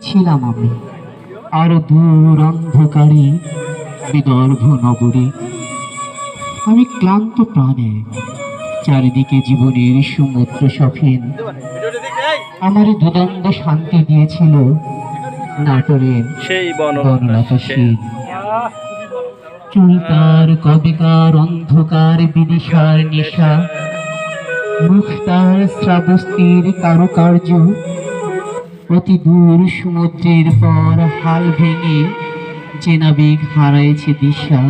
ছিলাম আমি আরো দূর অন্ধকারে বিদর্ভ নগরে। আমি ক্লান্ত প্রাণে, চারিদিকে জীবনের সমুদ্র সফিন। আমার দুদণ্ড শান্তি দিয়েছিল নাটোরের সেই বনলতা সেন। চুলতার কবেকার অন্ধকার বিদিশার নেশা, মুক্তার শ্রাবস্তির কারুকার্য, অতি দূর সমুদ্রের পর হাল ভেঙে যে নাবিক হারাইছে দিশা।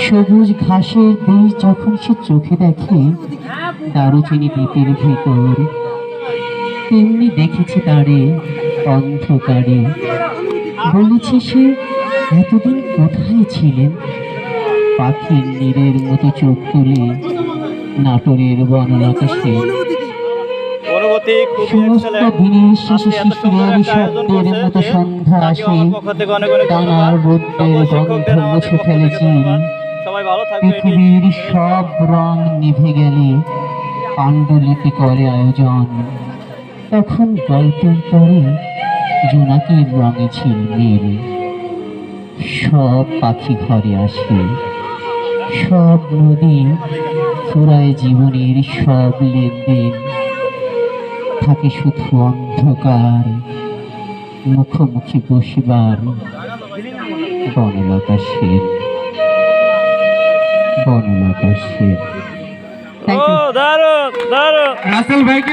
সবুজ ঘাসের দেশ যখন সে চোখে দেখে দারুচিনি দ্বীপের ভেতর, তেমনি দেখেছে তারে অন্ধকারে। বলেছে সে এতদিন কোথায় ছিলেন, পাখির নীরের মতো চোখ তুলে নাটোরের বনলতা সেন। সমস্ত দিনের শেষে শিশিরের শব্দের মতো সন্ধ্যা আসে, টানার রোদ্রের গন্ধ মুছে ফেলে চিল। পৃথিবীর সব রং নিভে গেলে পাণ্ডুলিপি করে আয়োজন। তখন গল্পের পরে জোনাকির রঙে ঝিলমিল। সব পাখি ঘরে আসে, সব নদী ফুরায় জীবনের সব লেনদেন। থাকে শুধু অন্ধকার, মুখোমুখি বসিবার বনলতা সেন। বনলতা সেন। দারুণ দারুণ রাসেল ভাইকে